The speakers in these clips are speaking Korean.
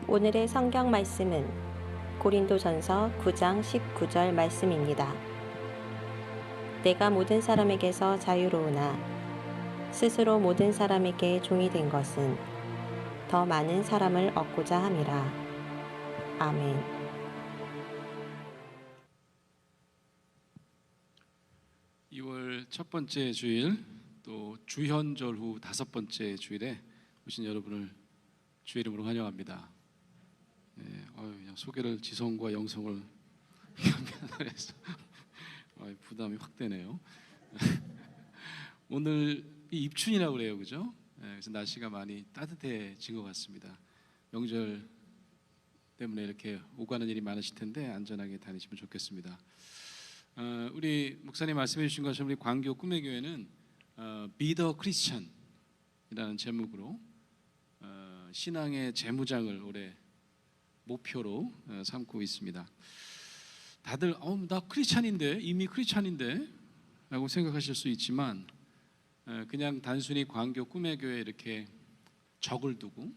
오늘의 성경 말씀은 고린도전서 9장 19절 말씀입니다. 내가 모든 사람에게서 자유로우나 스스로 모든 사람에게 종이 된 것은 더 많은 사람을 얻고자 함이라. 아멘. 2월 첫 번째 주일, 또 주현절 후 다섯 번째 주일에 오신 여러분을 주의 이름으로 환영합니다. 그냥 소개를 지성과 영성을 해서 부담이 확 되네요. 오늘 이 입춘이라고 그래요, 그죠? 그래서 날씨가 많이 따뜻해진 것 같습니다. 명절 때문에 이렇게 오가는 일이 많으실 텐데 안전하게 다니시면 좋겠습니다. 우리 목사님 말씀해 주신 것처럼 우리 광교 꿈의 교회는 Be the Christian이라는 제목으로 신앙의 재무장을 올해 목표로 삼고 있습니다. 다들 나 크리스찬인데, 이미 크리스찬인데 라고 생각하실 수 있지만 그냥 단순히 광교 꿈의 교회에 이렇게 적을 두고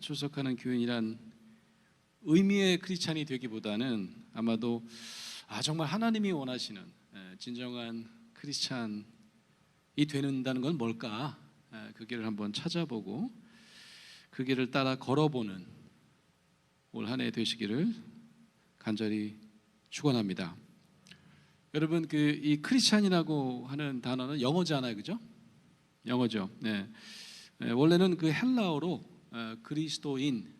출석하는 교인이란 의미의 크리스찬이 되기보다는 아마도 정말 하나님이 원하시는 진정한 크리스찬이 되는다는 건 뭘까? 그 길을 한번 찾아보고 그 길을 따라 걸어보는 올 한 해 되시기를 간절히 축원합니다. 여러분, 이 크리스찬이라고 하는 단어는 영어잖아요, 그죠? 영어죠. 원래는 그 헬라어로 그리스도인,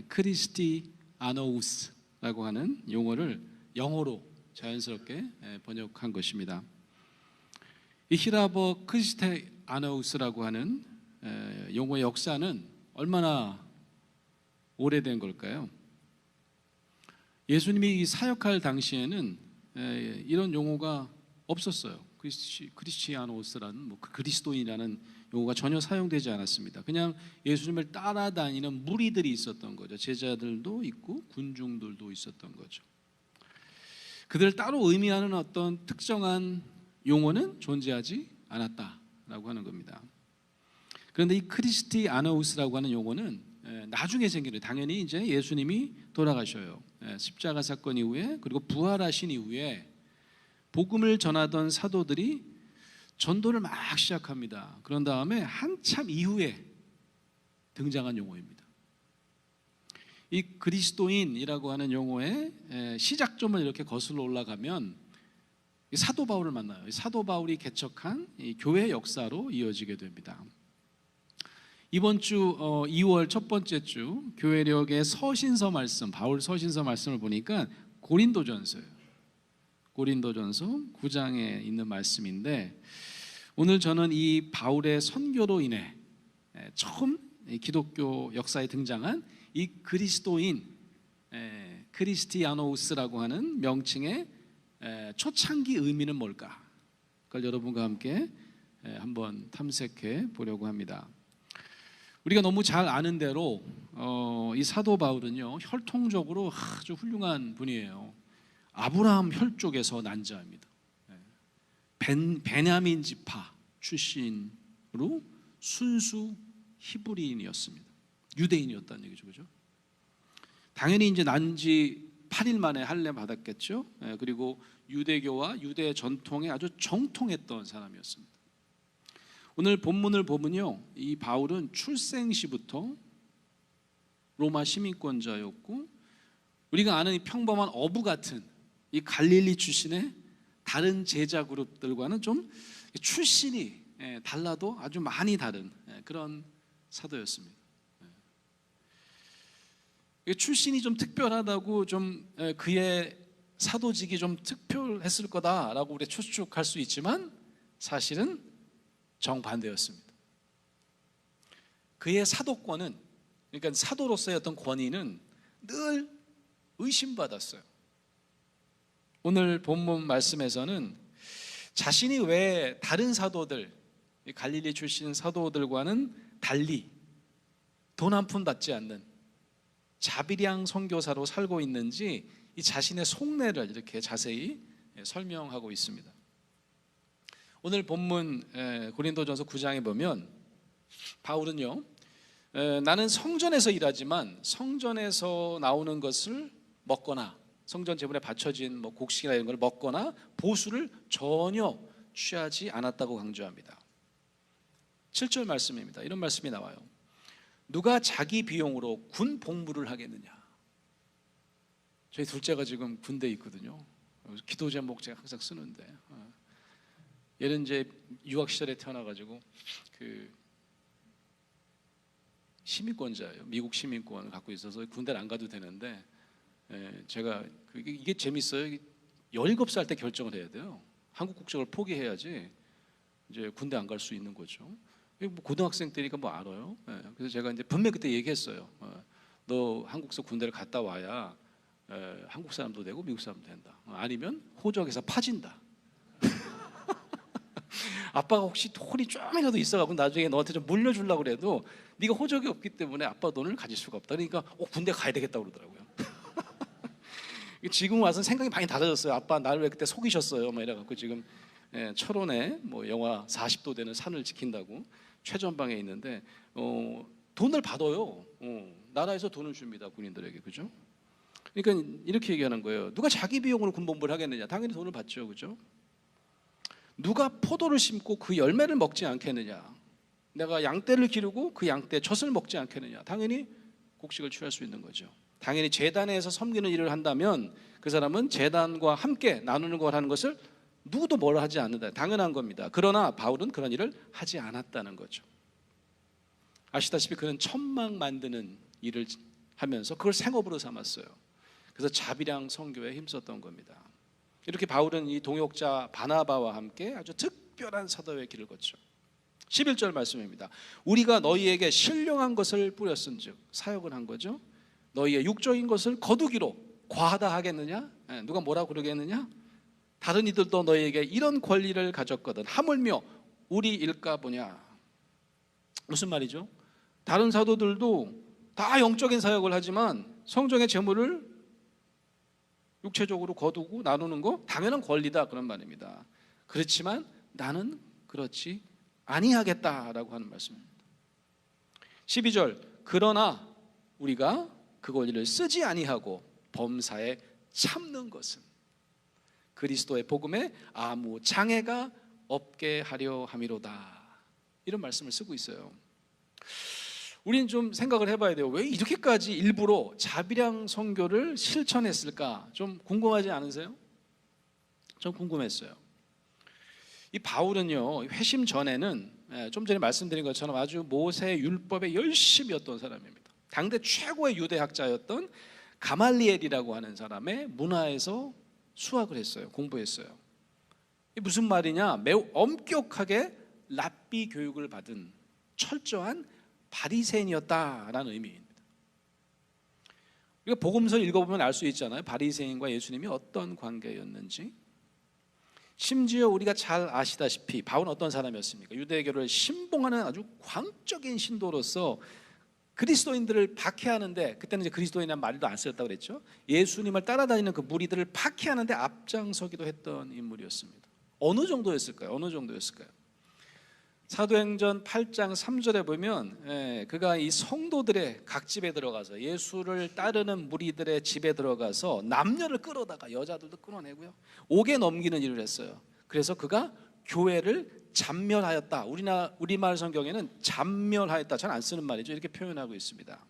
크리스티아노우스라고 하는 용어를 영어로 자연스럽게 번역한 것입니다. 이 히라버 크리스티아노우스라고 하는 용어의 역사는 얼마나 오래된 걸까요? 예수님이 사역할 당시에는 이런 용어가 없었어요. 크리스티아노스라는 그리스도인이라는 용어가 전혀 사용되지 않았습니다. 그냥 예수님을 따라다니는 무리들이 있었던 거죠. 제자들도 있고 군중들도 있었던 거죠. 그들을 따로 의미하는 어떤 특정한 용어는 존재하지 않았다라고 하는 겁니다. 그런데 이 크리스티아노우스라고 하는 용어는 나중에 생긴 거예요. 당연히 이제 예수님이 돌아가셔요. 십자가 사건 이후에, 그리고 부활하신 이후에 복음을 전하던 사도들이 전도를 막 시작합니다. 그런 다음에 한참 이후에 등장한 용어입니다. 이 그리스도인이라고 하는 용어의 시작점을 이렇게 거슬러 올라가면 사도 바울을 만나요. 사도 바울이 개척한 이 교회 역사로 이어지게 됩니다. 이번 주 2월 첫 번째 주 교회력의 서신서 말씀, 바울 서신서 말씀을 보니까 고린도전서예요. 고린도전서 9장에 있는 말씀인데, 오늘 저는 이 바울의 선교로 인해 처음 기독교 역사에 등장한 이 그리스도인, 크리스티아노우스라고 하는 명칭의 초창기 의미는 뭘까? 그걸 여러분과 함께 한번 탐색해 보려고 합니다. 우리가 너무 잘 아는 대로 이 사도 바울은요, 혈통적으로 아주 훌륭한 분이에요. 아브라함 혈족에서 난 자입니다. 베냐민 지파 출신으로 순수 히브리인이었습니다. 유대인이었다는 얘기죠, 그죠? 당연히 이제 난지 8일 만에 할례 받았겠죠. 그리고 유대교와 유대 전통에 아주 정통했던 사람이었습니다. 오늘 본문을 보면요, 이 바울은 출생시부터 로마 시민권자였고, 우리가 아는 이 평범한 어부 같은 이 갈릴리 출신의 다른 제자 그룹들과는 좀 출신이 달라도 아주 많이 다른 그런 사도였습니다. 출신이 좀 특별하다고 좀 그의 사도직이 좀 특별했을 거다라고 우리 추측할 수 있지만 사실은 정반대였습니다. 그의 사도권은, 그러니까 사도로서의 어떤 권위는 늘 의심받았어요. 오늘 본문 말씀에서는 자신이 왜 다른 사도들, 갈릴리 출신 사도들과는 달리 돈 한 푼 받지 않는 자비량 선교사로 살고 있는지 이 자신의 속내를 이렇게 자세히 설명하고 있습니다. 오늘 본문 고린도전서 9장에 보면 바울은요, 나는 성전에서 일하지만 성전에서 나오는 것을 먹거나 성전 제물에 바쳐진 뭐 곡식이나 이런 걸 먹거나 보수를 전혀 취하지 않았다고 강조합니다. 7절 말씀입니다. 이런 말씀이 나와요. 누가 자기 비용으로 군 복무를 하겠느냐. 저희 둘째가 지금 군대에 있거든요. 기도 제목 제가 항상 쓰는데, 얘는 이제 유학 시절에 태어나가지고 그 시민권자예요. 미국 시민권을 갖고 있어서 군대를 안 가도 되는데, 제가 이게 재밌어요. 17살 때 결정을 해야 돼요. 한국 국적을 포기해야지 이제 군대 안 갈 수 있는 거죠. 뭐 고등학생 때니까 뭐 알아요. 그래서 제가 이제 분명히 그때 얘기했어요. 너 한국서 군대를 갔다 와야 한국 사람도 되고 미국 사람도 된다. 아니면 호적에서 파진다. 아빠가 혹시 돈이 좀이라도 있어가지고 나중에 너한테 좀 물려주려고 그래도 네가 호적이 없기 때문에 아빠 돈을 가질 수가 없다. 그러니까 군대 가야 되겠다 그러더라고요. 지금 와서 생각이 많이 달라졌어요. 아빠 나를 왜 그때 속이셨어요? 막 이래갖고 지금 철원에 뭐 영하 40도 되는 산을 지킨다고 최전방에 있는데 돈을 받아요. 나라에서 돈을 줍니다, 군인들에게. 그죠? 그러니까 이렇게 얘기하는 거예요. 누가 자기 비용으로 군복무를 하겠느냐? 당연히 돈을 받죠. 그죠? 누가 포도를 심고 그 열매를 먹지 않겠느냐? 내가 양떼를 기르고 그 양떼 젖을 먹지 않겠느냐? 당연히 곡식을 취할 수 있는 거죠. 당연히 제단에서 섬기는 일을 한다면 그 사람은 제단과 함께 나누는 걸 하는 것을 누구도 뭐라 하지 않는다. 당연한 겁니다. 그러나 바울은 그런 일을 하지 않았다는 거죠. 아시다시피 그는 천막 만드는 일을 하면서 그걸 생업으로 삼았어요. 그래서 자비량 선교에 힘썼던 겁니다. 이렇게 바울은 이 동역자 바나바와 함께 아주 특별한 사도의 길을 걷죠. 11절 말씀입니다. 우리가 너희에게 신령한 것을 뿌렸은즉, 사역을 한 거죠. 너희의 육적인 것을 거두기로 과하다 하겠느냐? 누가 뭐라고 그러겠느냐? 다른 이들도 너희에게 이런 권리를 가졌거든 하물며 우리 일까 보냐. 무슨 말이죠? 다른 사도들도 다 영적인 사역을 하지만 성전의 재물을 육체적으로 거두고 나누는 거 당연한 권리다, 그런 말입니다. 그렇지만 나는 그렇지 아니하겠다라고 하는 말씀입니다. 12절, 그러나 우리가 그 권리를 쓰지 아니하고 범사에 참는 것은 그리스도의 복음에 아무 장애가 없게 하려 함이로다. 이런 말씀을 쓰고 있어요. 우리는 좀 생각을 해봐야 돼요. 왜 이렇게까지 일부러 자비량 선교를 실천했을까? 좀 궁금하지 않으세요? 좀 궁금했어요. 이 바울은요, 회심 전에는 좀 전에 말씀드린 것처럼 아주 모세 율법에 열심이었던 사람입니다. 당대 최고의 유대학자였던 가말리엘이라고 하는 사람의 문화에서 수학을 했어요. 공부했어요. 이게 무슨 말이냐? 매우 엄격하게 랍비 교육을 받은 철저한 바리새인이었다라는 의미입니다. 우리가 복음서를 읽어보면 알 수 있잖아요. 바리새인과 예수님이 어떤 관계였는지. 심지어 우리가 잘 아시다시피 바울은 어떤 사람이었습니까? 유대교를 신봉하는 아주 광적인 신도로서 그리스도인들을 박해하는데, 그때는 이제 그리스도인이라는 말도 안 쓰였다고 그랬죠. 예수님을 따라다니는 그 무리들을 박해하는데 앞장서기도 했던 인물이었습니다. 어느 정도였을까요? 어느 정도였을까요? 사도행전 8장 3절에 보면 그가 이 성도들의 각 집에 들어가서 예수를 따르는 무리들의 집에 들어가서 남녀를 끌어다가 여자들도 끌어내고요, 옥에 넘기는 일을 했어요. 그래서 그가 교회를 잔멸하였다. 우리말 성경에는 잔멸하였다, 잘 안 쓰는 말이죠. 이렇게 표현하고 있습니다.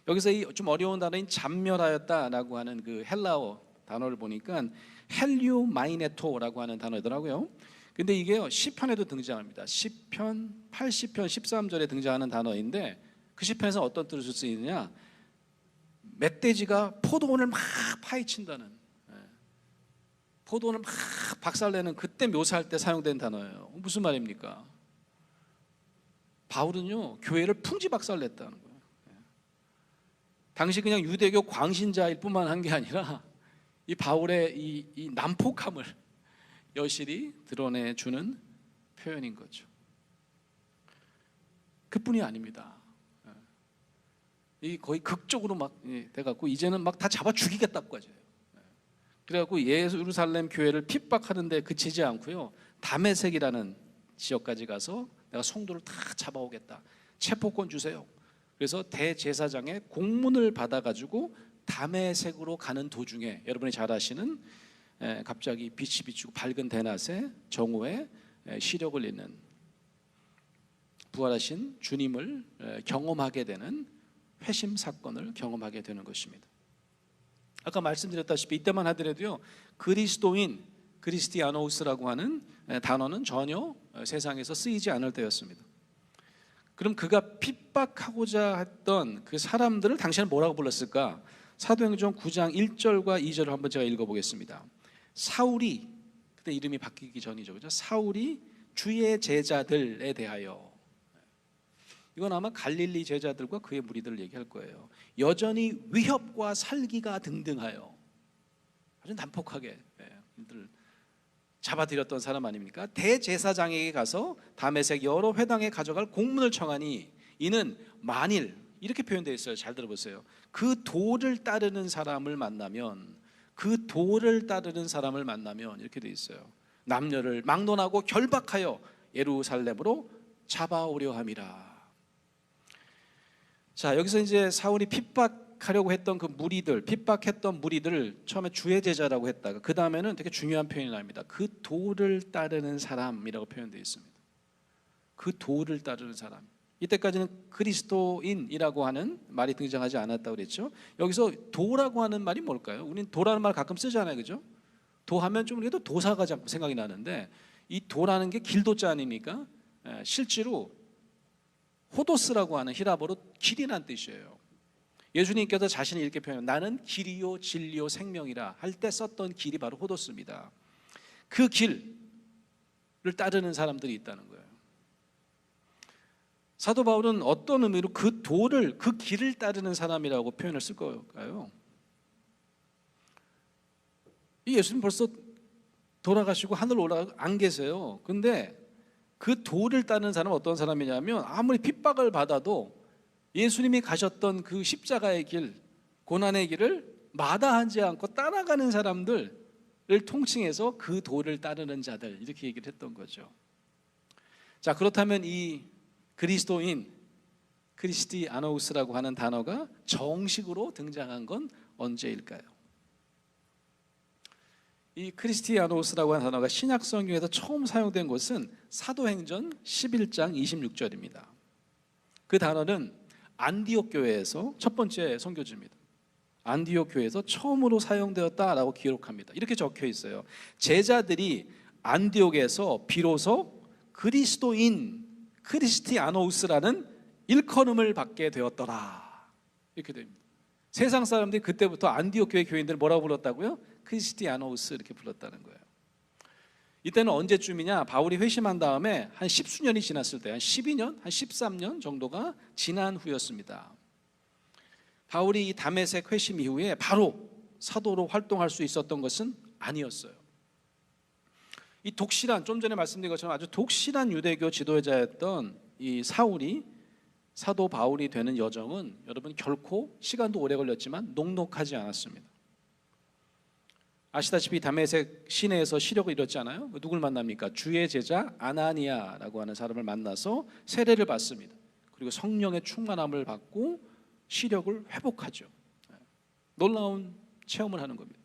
여기서 이 좀 어려운 단어인 잔멸하였다라고 하는 그 헬라어 단어를 보니까 헬리오마이네토라고 하는 단어더라고요. 근데 이게요, 시편에도 등장합니다. 시편 80편 13절에 등장하는 단어인데, 그 시편에서 어떤 뜻으로 쓰이느냐? 멧돼지가 포도원을 막 파헤친다는, 포도원을 막 박살내는 그때 묘사할 때 사용된 단어예요. 무슨 말입니까? 바울은요, 교회를 풍지 박살냈다는 거예요. 당시 그냥 유대교 광신자일 뿐만 한 게 아니라 이 바울의 이 난폭함을 여실히 드러내주는 표현인 거죠. 그뿐이 아닙니다. 이 거의 극적으로 막 돼갖고 이제는 막 다 잡아 죽이겠다고까지 해요. 그래갖고 예루살렘 교회를 핍박하는데 그치지 않고요, 다메섹이라는 지역까지 가서 내가 성도를 다 잡아오겠다, 체포권 주세요, 그래서 대제사장의 공문을 받아가지고 다메섹으로 가는 도중에 여러분이 잘 아시는 갑자기 빛이 비추고 밝은 대낮에 정오에 시력을 잃는 부활하신 주님을 경험하게 되는 회심 사건을 경험하게 되는 것입니다. 아까 말씀드렸다시피 이때만 하더라도요, 그리스도인, 크리스티아노우스라고 하는 단어는 전혀 세상에서 쓰이지 않을 때였습니다. 그럼 그가 핍박하고자 했던 그 사람들을 당신은 뭐라고 불렀을까? 사도행전 9장 1절과 2절을 한번 제가 읽어보겠습니다. 사울이, 그때 이름이 바뀌기 전이죠, 그죠? 사울이 주의 제자들에 대하여, 이건 아마 갈릴리 제자들과 그의 무리들을 얘기할 거예요. 여전히 위협과 살기가 등등하여 아주 난폭하게 잡아들였던 사람 아닙니까? 대제사장에게 가서 다메섹 여러 회당에 가져갈 공문을 청하니 이는 만일, 이렇게 표현되어 있어요. 잘 들어보세요. 그 도를 따르는 사람을 만나면, 그 도를 따르는 사람을 만나면 이렇게 되어 있어요. 남녀를 막론하고 결박하여 예루살렘으로 잡아오려 함이라. 자, 여기서 이제 사울이 핍박하려고 했던 그 무리들, 핍박했던 무리들을 처음에 주의 제자라고 했다가 그 다음에는 되게 중요한 표현이 나옵니다. 그 도를 따르는 사람이라고 표현되어 있습니다. 그 도를 따르는 사람. 이때까지는 그리스도인이라고 하는 말이 등장하지 않았다고 그랬죠. 여기서 도라고 하는 말이 뭘까요? 우리는 도라는 말 가끔 쓰잖아요, 그죠? 도하면 좀 그래도 도사가 자꾸 생각이 나는데, 이 도라는 게 길도자 아닙니까? 실제로 호도스라고 하는 히라보로 길이란 뜻이에요. 예수님께서 자신이 이렇게 표현해요. 나는 길이요 진리요 생명이라 할 때 썼던 길이 바로 호도스입니다. 그 길을 따르는 사람들이 있다는 거예요. 사도 바울은 어떤 의미로 그 도를, 그 길을 따르는 사람이라고 표현을 쓸 걸까요? 이 예수님 벌써 돌아가시고 하늘로 올라가고 안 계세요. 근데 그 도를 따르는 사람은 어떤 사람이냐면, 아무리 핍박을 받아도 예수님이 가셨던 그 십자가의 길, 고난의 길을 마다하지 않고 따라가는 사람들을 통칭해서 그 도를 따르는 자들, 이렇게 얘기를 했던 거죠. 자, 그렇다면 이 그리스도인, 크리스티아노우스라고 하는 단어가 정식으로 등장한 건 언제일까요? 이 크리스티아노스라고 하는 단어가 신약 성경에서 처음 사용된 곳은 사도행전 11장 26절입니다. 그 단어는 안디옥 교회에서 첫 번째 선교지입니다. 안디옥 교회에서 처음으로 사용되었다라고 기록합니다. 이렇게 적혀 있어요. 제자들이 안디옥에서 비로소 그리스도인, 크리스티아노우스라는 일컬음을 받게 되었더라, 이렇게 됩니다. 세상 사람들이 그때부터 안디옥 교회 교인들을 뭐라고 불렀다고요? 크리스티아노우스, 이렇게 불렀다는 거예요. 이때는 언제쯤이냐? 바울이 회심한 다음에 한 10수년이 지났을 때, 한 12년, 한 13년 정도가 지난 후였습니다. 바울이 이 다메섹 회심 이후에 바로 사도로 활동할 수 있었던 것은 아니었어요. 이 독실한, 좀 전에 말씀드린 것처럼 아주 독실한 유대교 지도자였던 이 사울이 사도 바울이 되는 여정은 여러분 결코 시간도 오래 걸렸지만 녹록하지 않았습니다. 아시다시피 다메섹 시내에서 시력을 잃었잖아요. 누굴 만납니까? 주의 제자 아나니아라고 하는 사람을 만나서 세례를 받습니다. 그리고 성령의 충만함을 받고 시력을 회복하죠. 놀라운 체험을 하는 겁니다.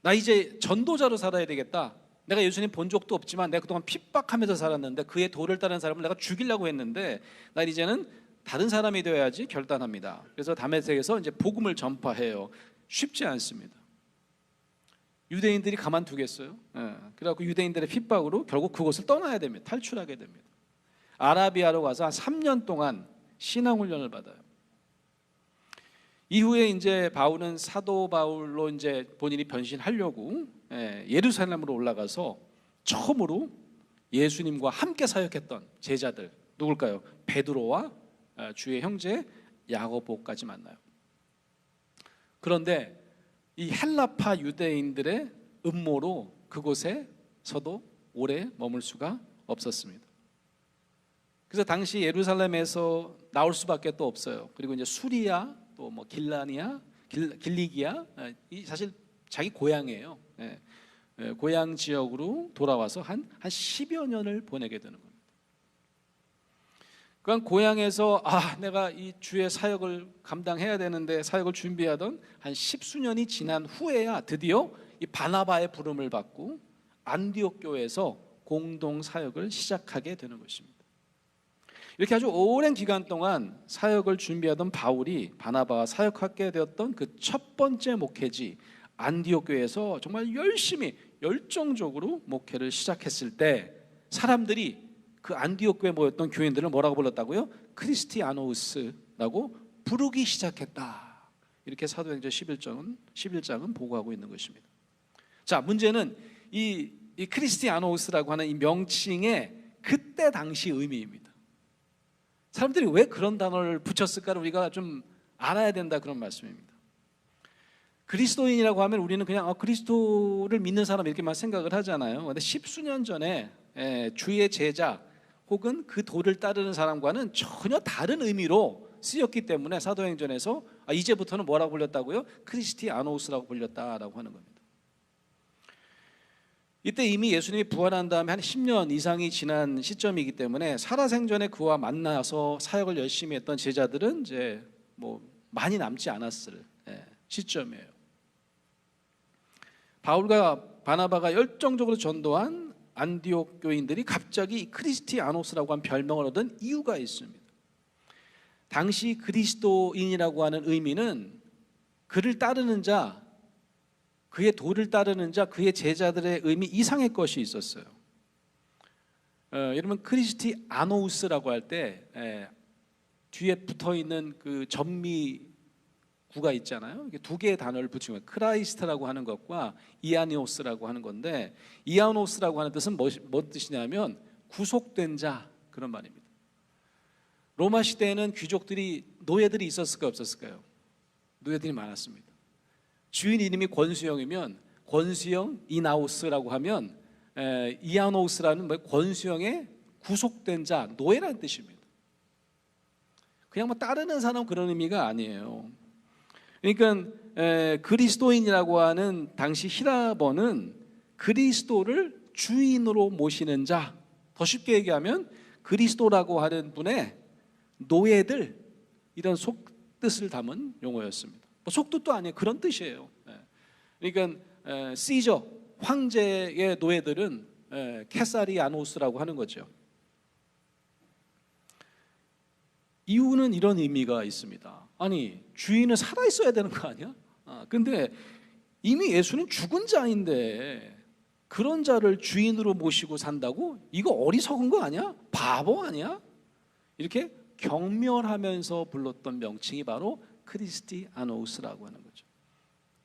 나 이제 전도자로 살아야 되겠다. 내가 예수님 본 적도 없지만 내가 그동안 핍박하면서 살았는데 그의 도를 따르는 사람을 내가 죽이려고 했는데 나 이제는 다른 사람이 되어야지 결단합니다. 그래서 다메섹에서 이제 복음을 전파해요. 쉽지 않습니다. 유대인들이 가만두겠어요? 그래갖고 유대인들의 핍박으로 결국 그곳을 떠나야 됩니다. 탈출하게 됩니다. 아라비아로 가서 한 3년 동안 신앙훈련을 받아요. 이후에 이제 바울은 사도 바울로 이제 본인이 변신하려고 예루살렘으로 올라가서 처음으로 예수님과 함께 사역했던 제자들 누굴까요? 베드로와 주의 형제 야고보까지 만나요. 그런데 이 헬라파 유대인들의 음모로 그곳에서도 오래 머물 수가 없었습니다. 그래서 당시 예루살렘에서 나올 수밖에 또 없어요. 그리고 이제 수리아, 또 뭐 길라니아, 길리기아, 이 사실 자기 고향이에요. 고향 지역으로 돌아와서 한 10여 년을 보내게 되는 겁니다. 그러니까 고향에서 내가 이 주의 사역을 감당해야 되는데 사역을 준비하던 한 10수년이 지난 후에야 드디어 이 바나바의 부름을 받고 안디옥 교회에서 공동 사역을 시작하게 되는 것입니다. 이렇게 아주 오랜 기간 동안 사역을 준비하던 바울이 바나바와 사역하게 되었던 그 첫 번째 목회지 안디옥 교회에서 정말 열심히 열정적으로 목회를 시작했을 때 사람들이 그 안디옥 교회에 모였던 교인들을 뭐라고 불렀다고요? 크리스티아노우스라고 부르기 시작했다. 이렇게 사도행전 11장은 보고하고 있는 것입니다. 자, 문제는 이 크리스티아노우스라고 하는 이 명칭의 그때 당시 의미입니다. 사람들이 왜 그런 단어를 붙였을까를 우리가 좀 알아야 된다, 그런 말씀입니다. 그리스도인이라고 하면 우리는 그냥 그리스도를 믿는 사람 이렇게만 생각을 하잖아요. 그런데 10수년 전에 주의 제자 혹은 그 도를 따르는 사람과는 전혀 다른 의미로 쓰였기 때문에 사도행전에서 이제부터는 뭐라고 불렸다고요? 크리스티아노우스라고 불렸다라고 하는 겁니다. 이때 이미 예수님이 부활한 다음에 한 10년 이상이 지난 시점이기 때문에 살아생전에 그와 만나서 사역을 열심히 했던 제자들은 이제 많이 남지 않았을 시점이에요. 바울과 바나바가 열정적으로 전도한 안디옥 교인들이 갑자기 크리스티아노스라고 한 별명을 얻은 이유가 있습니다. 당시 그리스도인이라고 하는 의미는 그를 따르는 자, 그의 도를 따르는 자, 그의 제자들의 의미 이상의 것이 있었어요. 여러분 크리스티아노우스라고 할 때 뒤에 붙어있는 그 전미구가 있잖아요. 이게 두 개의 단어를 붙인 거예요. 크라이스트라고 하는 것과 이아니오스라고 하는 건데, 이아노스라고 하는 뜻은 뭔 뜻이냐면 구속된 자, 그런 말입니다. 로마 시대에는 노예들이 있었을까요, 없었을까요? 노예들이 많았습니다. 주인 이름이 권수영이면 권수영 이나우스라고 하면 이아노우스라는 권수영의 구속된 자, 노예라는 뜻입니다. 그냥 따르는 사람 그런 의미가 아니에요. 그러니까 그리스도인이라고 하는 당시 히라버는 그리스도를 주인으로 모시는 자, 더 쉽게 얘기하면 그리스도라고 하는 분의 노예들, 이런 속뜻을 담은 용어였습니다. 속뜻도 아니에요. 그런 뜻이에요. 그러니까 시저 황제의 노예들은 케사리아노스라고 하는 거죠. 이유는 이런 의미가 있습니다. 아니, 주인은 살아있어야 되는 거 아니야? 근데 이미 예수는 죽은 자인데 그런 자를 주인으로 모시고 산다고? 이거 어리석은 거 아니야? 바보 아니야? 이렇게 경멸하면서 불렀던 명칭이 바로 크리스티아노우스라고 하는 거죠.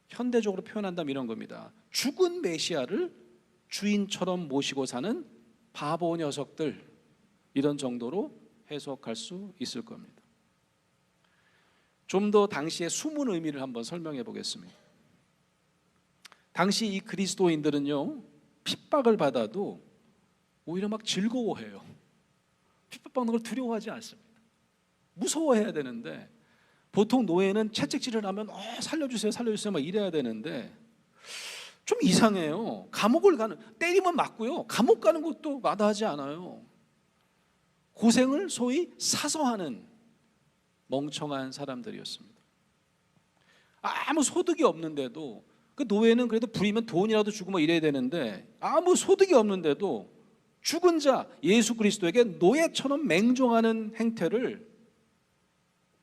현대적으로 표현한다면 이런 겁니다. 죽은 메시아를 주인처럼 모시고 사는 바보 녀석들, 이런 정도로 해석할 수 있을 겁니다. 좀 더 당시의 숨은 의미를 한번 설명해 보겠습니다. 당시 이 그리스도인들은요, 핍박을 받아도 오히려 막 즐거워해요. 핍박받는 걸 두려워하지 않습니다. 무서워해야 되는데, 보통 노예는 채찍질을 하면 살려주세요 막 이래야 되는데 좀 이상해요. 때리면 맞고요, 감옥 가는 것도 마다하지 않아요. 고생을 소위 사서 하는 멍청한 사람들이었습니다. 아무 소득이 없는데도, 그 노예는 그래도 부리면 돈이라도 주고 이래야 되는데 아무 소득이 없는데도 죽은 자 예수 그리스도에게 노예처럼 맹종하는 행태를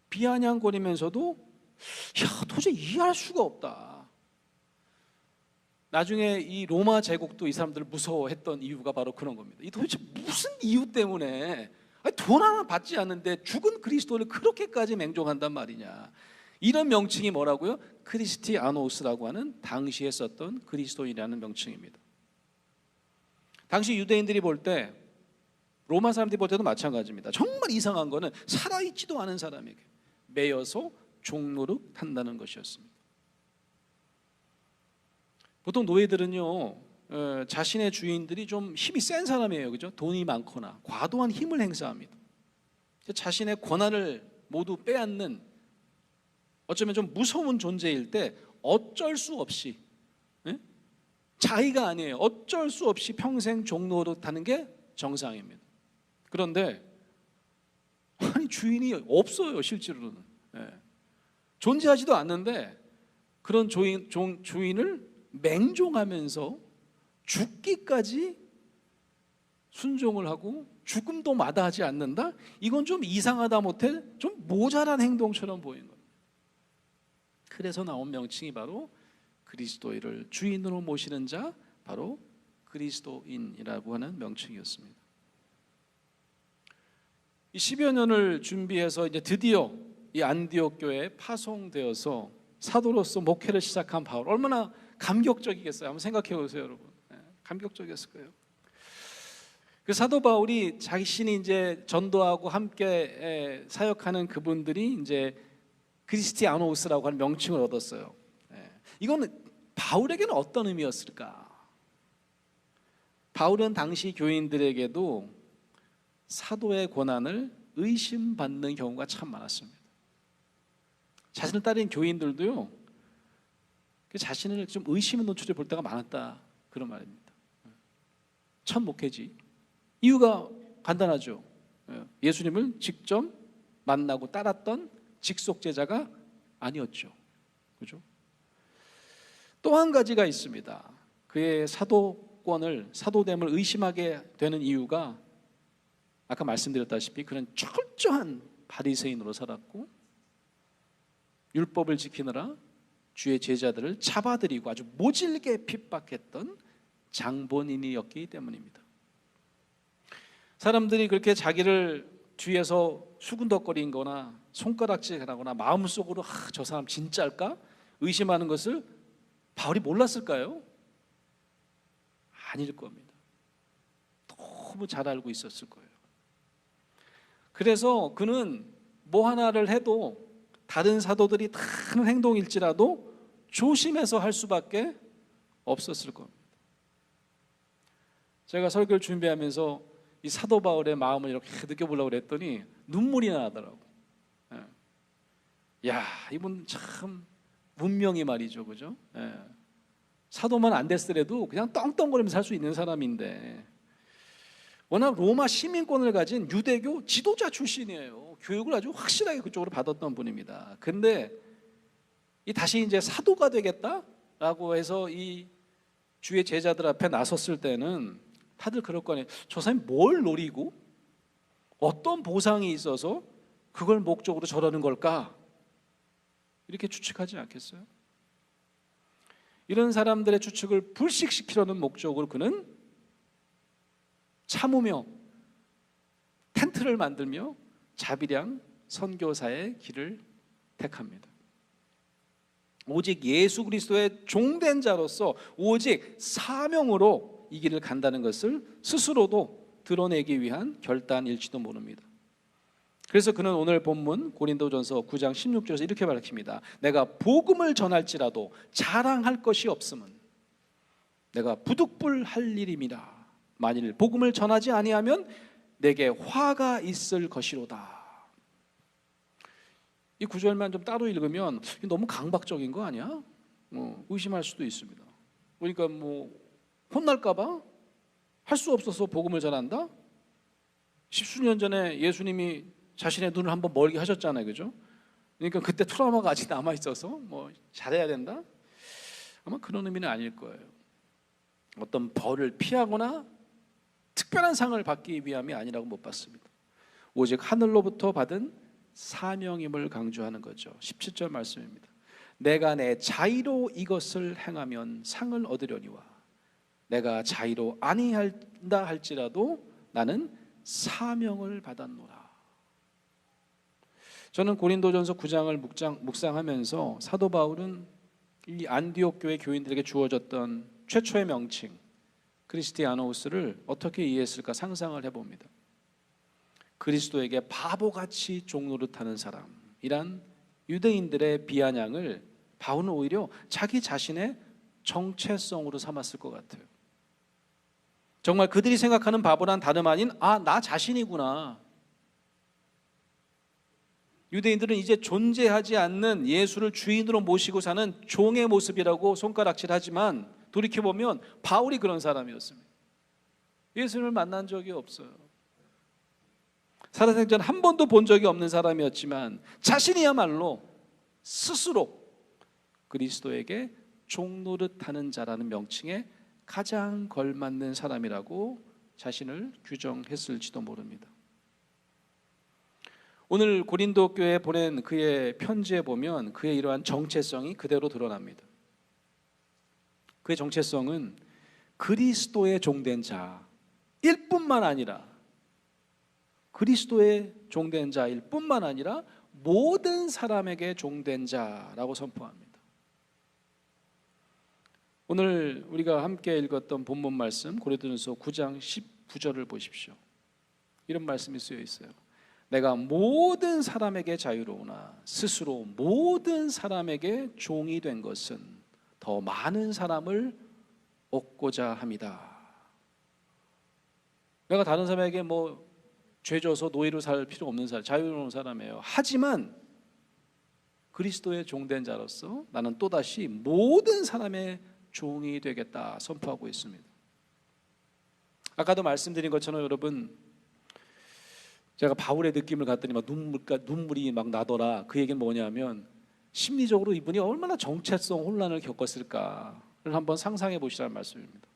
비아냥거리면서도 도저히 이해할 수가 없다. 나중에 이 로마 제국도 이 사람들을 무서워했던 이유가 바로 그런 겁니다. 이 도대체 무슨 이유 때문에 돈 하나 받지 않는데 죽은 그리스도를 그렇게까지 맹종한단 말이냐. 이런 명칭이 뭐라고요? 크리스티아노스라고 하는 당시에 썼던 그리스도인이라는 명칭입니다. 당시 유대인들이 볼 때, 로마 사람들이 볼 때도 마찬가지입니다. 정말 이상한 거는 살아있지도 않은 사람에게 매여서 종노릇 한다는 것이었습니다. 보통 노예들은요, 자신의 주인들이 좀 힘이 센 사람이에요. 그죠? 돈이 많거나 과도한 힘을 행사합니다. 자신의 권한을 모두 빼앗는, 어쩌면 좀 무서운 존재일 때 어쩔 수 없이, 자의가 아니에요, 어쩔 수 없이 평생 종노릇 하는 게 정상입니다. 그런데 그런 주인이 없어요. 실제로는 존재하지도 않는데 그런 주인을 맹종하면서 죽기까지 순종을 하고 죽음도 마다하지 않는다? 이건 좀 이상하다 못해 좀 모자란 행동처럼 보이는 거예요. 그래서 나온 명칭이 바로 그리스도인을 주인으로 모시는 자, 바로 그리스도인이라고 하는 명칭이었습니다. 이 10여 년을 준비해서 이제 드디어 이 안디옥 교회에 파송되어서 사도로서 목회를 시작한 바울, 얼마나 감격적이겠어요. 한번 생각해 보세요, 여러분. 감격적이었을 거예요. 그 사도 바울이 자신이 이제 전도하고 함께 사역하는 그분들이 이제 크리스티아노스라고 하는 명칭을 얻었어요. 이거는 바울에게는 어떤 의미였을까? 바울은 당시 교인들에게도 사도의 권한을 의심받는 경우가 참 많았습니다. 자신을 따르는 교인들도요, 자신을 좀 의심의 노출에 볼 때가 많았다, 그런 말입니다. 첫 목회지. 이유가 간단하죠. 예수님을 직접 만나고 따랐던 직속 제자가 아니었죠. 그죠? 또 한 가지가 있습니다. 그의 사도됨을 의심하게 되는 이유가 아까 말씀드렸다시피 그는 철저한 바리새인으로 살았고 율법을 지키느라 주의 제자들을 잡아들이고 아주 모질게 핍박했던 장본인이었기 때문입니다. 사람들이 그렇게 자기를 뒤에서 수군덕거린 거나 손가락질하거나 마음속으로 저 사람 진짜일까? 의심하는 것을 바울이 몰랐을까요? 아닐 겁니다. 너무 잘 알고 있었을 거예요. 그래서 그는 뭐 하나를 해도 다른 사도들이 다 하는 행동일지라도 조심해서 할 수밖에 없었을 겁니다. 제가 설교를 준비하면서 이 사도 바울의 마음을 이렇게 느껴보려고 그랬더니 눈물이 나더라고. 야, 이분 참 문명이 말이죠, 그죠? 사도만 안 됐더라도 그냥 떵떵거리면서 살 수 있는 사람인데 워낙 로마 시민권을 가진 유대교 지도자 출신이에요. 교육을 아주 확실하게 그쪽으로 받았던 분입니다. 근데 이 다시 이제 사도가 되겠다라고 해서 이 주의 제자들 앞에 나섰을 때는 다들 그럴 거 아니에요. 저 사람이 뭘 노리고 어떤 보상이 있어서 그걸 목적으로 저러는 걸까? 이렇게 추측하지 않겠어요? 이런 사람들의 추측을 불식시키려는 목적으로 그는 참으며 텐트를 만들며 자비량 선교사의 길을 택합니다. 오직 예수 그리스도의 종된 자로서 오직 사명으로 이 길을 간다는 것을 스스로도 드러내기 위한 결단일지도 모릅니다. 그래서 그는 오늘 본문 고린도전서 9장 16절에서 이렇게 밝힙니다. 내가 복음을 전할지라도 자랑할 것이 없음은 내가 부득불할 일임이라. 만일 복음을 전하지 아니하면 내게 화가 있을 것이로다. 이 구절만 좀 따로 읽으면 너무 강박적인 거 아니야? 의심할 수도 있습니다. 그러니까 혼날까 봐 할 수 없어서 복음을 전한다? 십수년 전에 예수님이 자신의 눈을 한번 멀게 하셨잖아요, 그죠? 그러니까 그때 트라우마가 아직 남아 있어서 잘해야 된다? 아마 그런 의미는 아닐 거예요. 어떤 벌을 피하거나 특별한 상을 받기 위함이 아니라고 못 봤습니다. 오직 하늘로부터 받은 사명임을 강조하는 거죠. 17절 말씀입니다. 내가 내 자의로 이것을 행하면 상을 얻으려니와 내가 자의로 아니한다 할지라도 나는 사명을 받았노라. 저는 고린도전서 9장을 묵상하면서 사도 바울은 이 안디옥 교회 교인들에게 주어졌던 최초의 명칭 크리스티아노스를 어떻게 이해했을까 상상을 해봅니다. 그리스도에게 바보같이 종노릇하는 사람이란 유대인들의 비아냥을 바울은 오히려 자기 자신의 정체성으로 삼았을 것 같아요. 정말 그들이 생각하는 바보란 다름 아닌 나 자신이구나. 유대인들은 이제 존재하지 않는 예수를 주인으로 모시고 사는 종의 모습이라고 손가락질하지만 돌이켜보면 바울이 그런 사람이었습니다. 예수님을 만난 적이 없어요. 살아생전 한 번도 본 적이 없는 사람이었지만 자신이야말로 스스로 그리스도에게 종노릇하는 자라는 명칭에 가장 걸맞는 사람이라고 자신을 규정했을지도 모릅니다. 오늘 고린도 교회에 보낸 그의 편지에 보면 그의 이러한 정체성이 그대로 드러납니다. 그의 정체성은 그리스도의 종된 자일 뿐만 아니라 그리스도의 종된 자일 뿐만 아니라 모든 사람에게 종된 자라고 선포합니다. 오늘 우리가 함께 읽었던 본문 말씀 고린도전서 9장 19절을 보십시오. 이런 말씀이 쓰여 있어요. 내가 모든 사람에게 자유로우나 스스로 모든 사람에게 종이 된 것은 더 많은 사람을 얻고자 함이다. 내가 다른 사람에게 죄 져서 노예로 살 필요 없는 사람, 자유로운 사람이에요. 하지만 그리스도의 종된 자로서 나는 또다시 모든 사람의 종이 되겠다 선포하고 있습니다. 아까도 말씀드린 것처럼 여러분, 제가 바울의 느낌을 갖더니 눈물이 막 나더라. 그 얘기는 뭐냐면 심리적으로 이분이 얼마나 정체성 혼란을 겪었을까를 한번 상상해 보시라는 말씀입니다.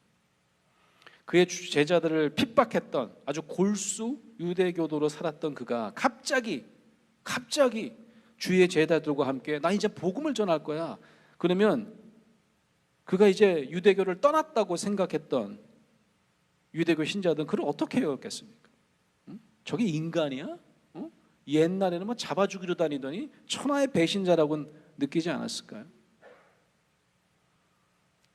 그의 제자들을 핍박했던 아주 골수 유대교도로 살았던 그가 갑자기 주의 제자들과 함께 나 이제 복음을 전할 거야. 그러면 그가 이제 유대교를 떠났다고 생각했던 유대교 신자들은 그를 어떻게 여겼겠습니까? 저게 인간이야? 옛날에는 잡아 죽이러 다니더니 천하의 배신자라고 느끼지 않았을까요?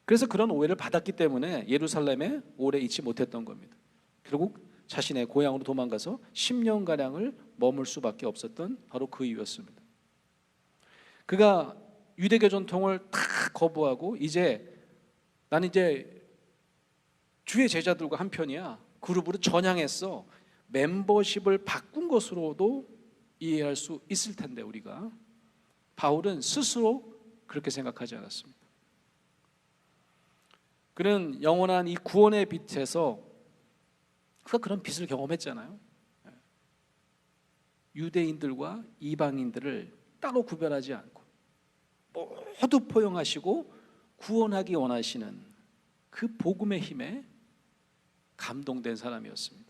그래서 그런 오해를 받았기 때문에 예루살렘에 오래 있지 못했던 겁니다. 결국 자신의 고향으로 도망가서 10년가량을 머물 수밖에 없었던 바로 그 이유였습니다. 그가 유대교 전통을 다 거부하고 나는 이제 주의 제자들과 한편이야. 그룹으로 전향했어. 멤버십을 바꾼 것으로도 이해할 수 있을 텐데 우리가 바울은 스스로 그렇게 생각하지 않았습니다. 그는 영원한 이 구원의 빛에서 그가 그런 빛을 경험했잖아요. 유대인들과 이방인들을 따로 구별하지 않고 모두 포용하시고 구원하기 원하시는 그 복음의 힘에 감동된 사람이었습니다.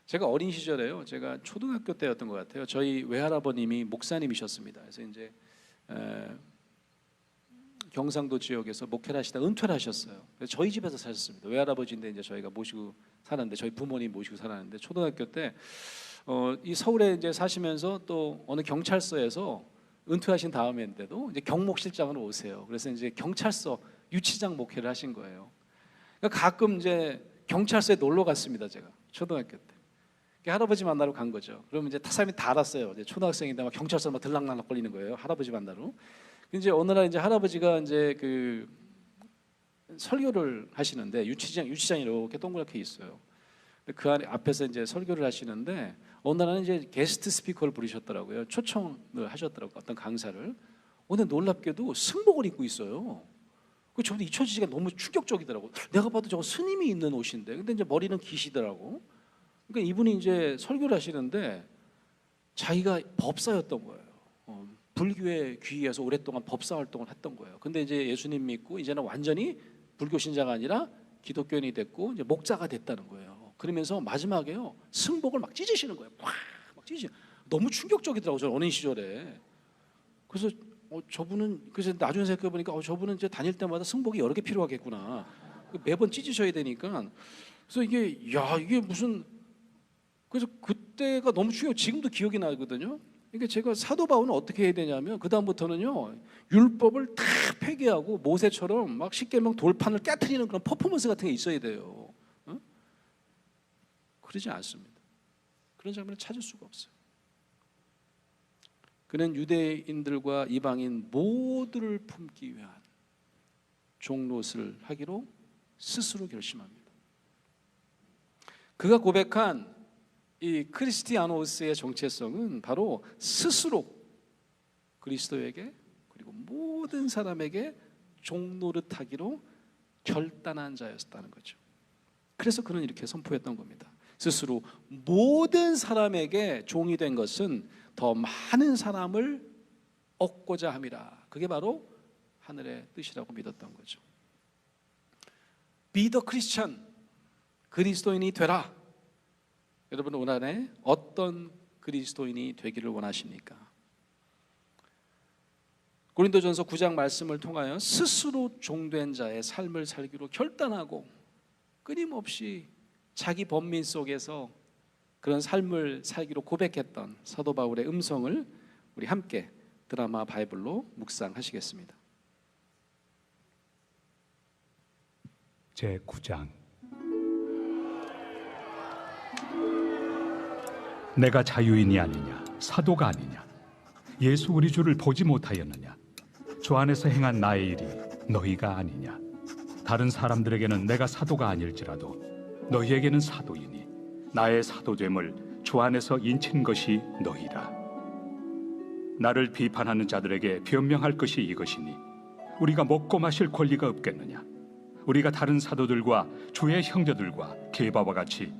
제가 어린 시절에요. 제가 초등학교 때였던 것 같아요. 저희 외할아버님이 목사님이셨습니다. 그래서 이제 경상도 지역에서 목회를 하시다 은퇴를 하셨어요. 그래서 저희 집에서 사셨습니다. 외할아버지인데 이제 저희가 모시고 살았는데 저희 부모님 모시고 살았는데 초등학교 때 이 서울에 이제 사시면서 또 어느 경찰서에서 은퇴하신 다음인데도 이제 경목실장으로 오세요. 그래서 이제 경찰서 유치장 목회를 하신 거예요. 그러니까 가끔 이제 경찰서에 놀러 갔습니다. 제가 초등학교 때. 할아버지 만나러 간 거죠. 그러면 이제 사람이 다 알았어요. 이제 초등학생인데 막 경찰서 막 들락날락 걸리는 거예요. 할아버지 만나러. 이제 어느 날 이제 할아버지가 이제 그 설교를 하시는데 유치장이 이렇게 동그랗게 있어요. 그 안에 앞에서 이제 설교를 하시는데 어느 날은 이제 게스트 스피커를 부르셨더라고요. 초청을 하셨더라고요. 어떤 강사를. 근데 놀랍게도 승복을 입고 있어요. 저는 잊혀지기가 너무 충격적이더라고요. 내가 봐도 저거 스님이 입는 옷인데, 근데 이제 머리는 기시더라고. 그러니까 이분이 이제 설교를 하시는데 자기가 법사였던 거예요. 불교에 귀의해서 오랫동안 법사 활동을 했던 거예요. 근데 이제 예수님 믿고 이제는 완전히 불교 신자가 아니라 기독교인이 됐고 이제 목자가 됐다는 거예요. 그러면서 마지막에요 승복을 막 찢으시는 거예요. 막 찢으시. 너무 충격적이더라고요. 저는 어린 시절에. 그래서 저분은 그래서 나중에 생각해 보니까 저분은 이제 다닐 때마다 승복이 여러 개 필요하겠구나. 매번 찢으셔야 되니까. 그래서 이게 무슨 그래서 그때가 너무 충격. 지금도 기억이 나거든요. 그러니까 제가 사도 바울은 어떻게 해야 되냐면 그 다음부터는요 율법을 다 폐기하고 모세처럼 막 십계명 돌판을 깨트리는 그런 퍼포먼스 같은 게 있어야 돼요. 그러지 않습니다. 그런 장면을 찾을 수가 없어요. 그는 유대인들과 이방인 모두를 품기 위한 종노릇을 하기로 스스로 결심합니다. 그가 고백한 이 크리스티아노스의 정체성은 바로 스스로 그리스도에게 그리고 모든 사람에게 종노릇하기로 결단한 자였다는 거죠. 그래서 그는 이렇게 선포했던 겁니다. 스스로 모든 사람에게 종이 된 것은 더 많은 사람을 얻고자 함이라. 그게 바로 하늘의 뜻이라고 믿었던 거죠. Be the Christian, 그리스도인이 되라. 여러분 올 한해 어떤 그리스도인이 되기를 원하십니까? 고린도전서 9장 말씀을 통하여 스스로 종된 자의 삶을 살기로 결단하고 끊임없이 자기 번민 속에서 그런 삶을 살기로 고백했던 사도 바울의 음성을 우리 함께 드라마 바이블로 묵상하시겠습니다. 제9장. 내가 자유인이 아니냐, 사도가 아니냐, 예수 우리 주를 보지 못하였느냐, 주 안에서 행한 나의 일이 너희가 아니냐. 다른 사람들에게는 내가 사도가 아닐지라도 너희에게는 사도이니 나의 사도됨을 주 안에서 인친 것이 너희라. 나를 비판하는 자들에게 변명할 것이 이것이니 우리가 먹고 마실 권리가 없겠느냐. 우리가 다른 사도들과 주의 형제들과 게바와 같이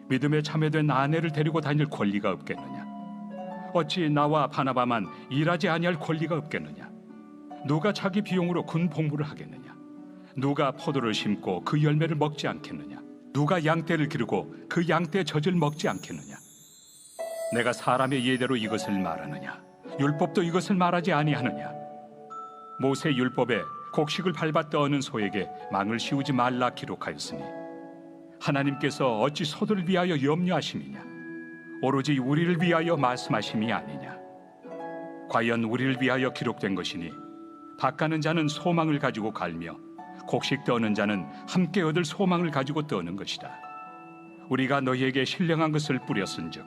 믿음에 참여된 아내를 데리고 다닐 권리가 없겠느냐. 어찌 나와 바나바만 일하지 아니할 권리가 없겠느냐. 누가 자기 비용으로 군 복무를 하겠느냐. 누가 포도를 심고 그 열매를 먹지 않겠느냐. 누가 양떼를 기르고 그 양떼 젖을 먹지 않겠느냐. 내가 사람의 예대로 이것을 말하느냐. 율법도 이것을 말하지 아니하느냐. 모세 율법에 곡식을 밟아 떠는 소에게 망을 씌우지 말라 기록하였으니 하나님께서 어찌 소들을 위하여 염려하심이냐. 오로지 우리를 위하여 말씀하심이 아니냐. 과연 우리를 위하여 기록된 것이니 밭가는 자는 소망을 가지고 갈며 곡식 떠는 자는 함께 얻을 소망을 가지고 떠는 것이다. 우리가 너희에게 신령한 것을 뿌렸은즉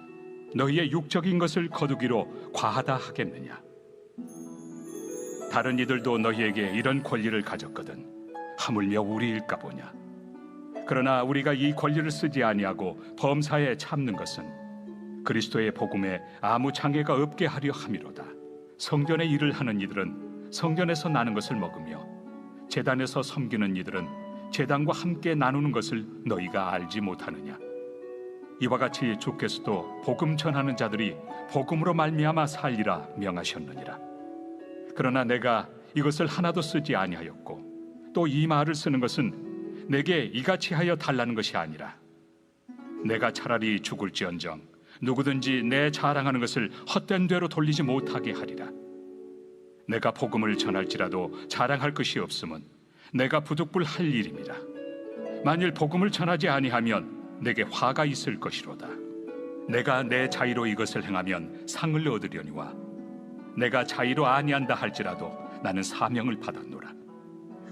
너희의 육적인 것을 거두기로 과하다 하겠느냐. 다른 이들도 너희에게 이런 권리를 가졌거든 하물며 우리일까 보냐. 그러나 우리가 이 권리를 쓰지 아니하고 범사에 참는 것은 그리스도의 복음에 아무 장애가 없게 하려 함이로다. 성전의 일을 하는 이들은 성전에서 나는 것을 먹으며 제단에서 섬기는 이들은 제단과 함께 나누는 것을 너희가 알지 못하느냐. 이와 같이 주께서도 복음 전하는 자들이 복음으로 말미암아 살리라 명하셨느니라. 그러나 내가 이것을 하나도 쓰지 아니하였고 또 이 말을 쓰는 것은 내게 이같이 하여 달라는 것이 아니라 내가 차라리 죽을지언정 누구든지 내 자랑하는 것을 헛된 대로 돌리지 못하게 하리라. 내가 복음을 전할지라도 자랑할 것이 없음은 내가 부득불 할 일임이라. 만일 복음을 전하지 아니하면 내게 화가 있을 것이로다. 내가 내 자의로 이것을 행하면 상을 얻으려니와 내가 자의로 아니한다 할지라도 나는 사명을 받았노라.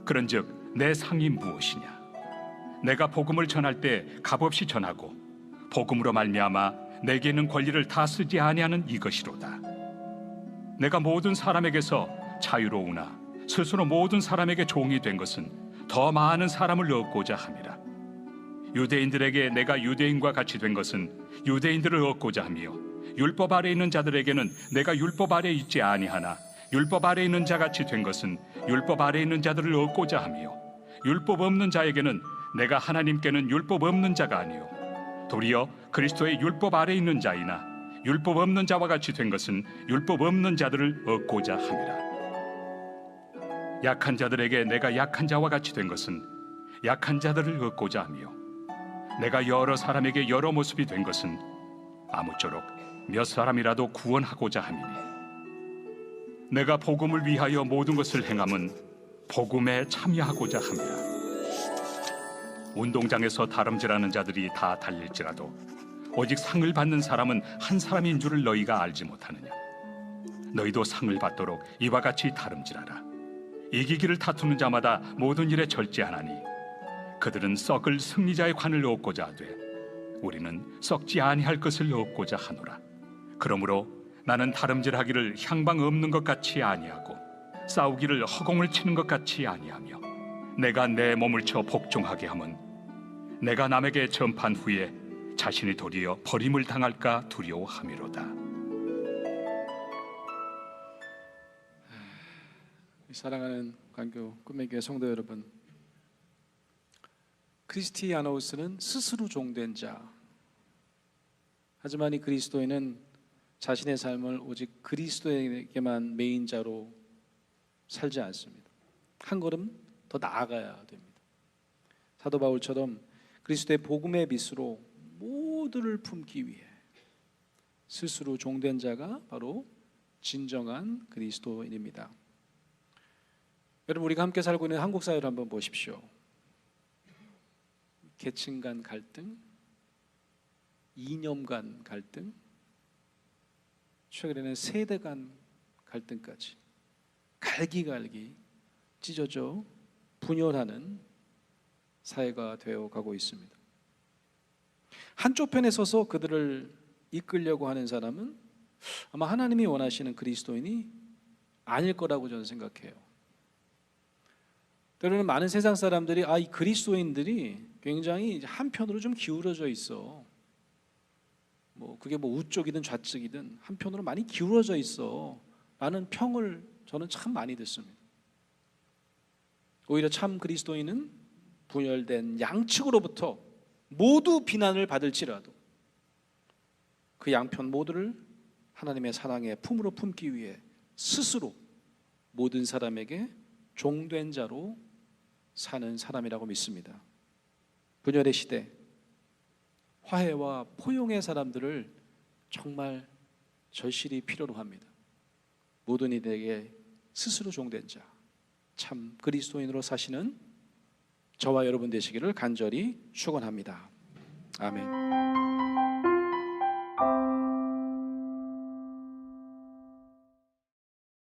그런즉 내 상이 무엇이냐. 내가 복음을 전할 때 값없이 전하고 복음으로 말미암아 내게 있는 권리를 다 쓰지 아니하는 이것이로다. 내가 모든 사람에게서 자유로우나 스스로 모든 사람에게 종이 된 것은 더 많은 사람을 얻고자 함이라. 유대인들에게 내가 유대인과 같이 된 것은 유대인들을 얻고자 하며 율법 아래 있는 자들에게는 내가 율법 아래 있지 아니하나 율법 아래 있는 자같이 된 것은 율법 아래 있는 자들을 얻고자 하며 율법 없는 자에게는 내가 하나님께는 율법 없는 자가 아니요 도리어 그리스도의 율법 아래 있는 자이나 율법 없는 자와 같이 된 것은 율법 없는 자들을 얻고자 함이라. 약한 자들에게 내가 약한 자와 같이 된 것은 약한 자들을 얻고자 하며 내가 여러 사람에게 여러 모습이 된 것은 아무쪼록 몇 사람이라도 구원하고자 함이니 내가 복음을 위하여 모든 것을 행함은 복음에 참여하고자 함이라. 운동장에서 다름질하는 자들이 다 달릴지라도 오직 상을 받는 사람은 한 사람인 줄을 너희가 알지 못하느냐. 너희도 상을 받도록 이와 같이 다름질하라. 이기기를 다투는 자마다 모든 일에 절제하나니 그들은 썩을 승리자의 관을 얻고자 하되 우리는 썩지 아니할 것을 얻고자 하노라. 그러므로 나는 다름질하기를 향방 없는 것 같이 아니하고 싸우기를 허공을 치는 것 같이 아니하며 내가 내 몸을 쳐 복종하게 함은 내가 남에게 전판 후에 자신이 도리어 버림을 당할까 두려워함이로다. 사랑하는 광교 꿈의 교회 성도 여러분, 크리스티아노스는 스스로 종된 자, 하지만 이 그리스도인은 자신의 삶을 오직 그리스도에게만 메인자로 살지 않습니다. 한 걸음 더 나아가야 됩니다. 사도 바울처럼 그리스도의 복음의 빛으로 모두를 품기 위해 스스로 종된 자가 바로 진정한 그리스도인입니다. 여러분, 우리가 함께 살고 있는 한국 사회를 한번 보십시오. 계층 간 갈등, 이념 간 갈등, 최근에는 세대 간 갈등까지 갈기갈기 찢어져 분열하는 사회가 되어가고 있습니다. 한쪽 편에 서서 그들을 이끌려고 하는 사람은 아마 하나님이 원하시는 그리스도인이 아닐 거라고 저는 생각해요. 때로는 많은 세상 사람들이 이 그리스도인들이 굉장히 한편으로 좀 기울어져 있어. 그게 우쪽이든 좌측이든 한편으로 많이 기울어져 있어. 라는 평을 저는 참 많이 듣습니다. 오히려 참 그리스도인은 분열된 양측으로부터 모두 비난을 받을지라도 그 양편 모두를 하나님의 사랑의 품으로 품기 위해 스스로 모든 사람에게 종된 자로 사는 사람이라고 믿습니다. 분열의 시대, 화해와 포용의 사람들을 정말 절실히 필요로 합니다. 모든 이들에게 스스로 종된 자, 참 그리스도인으로 사시는 저와 여러분 되시기를 간절히 축원합니다. 아멘.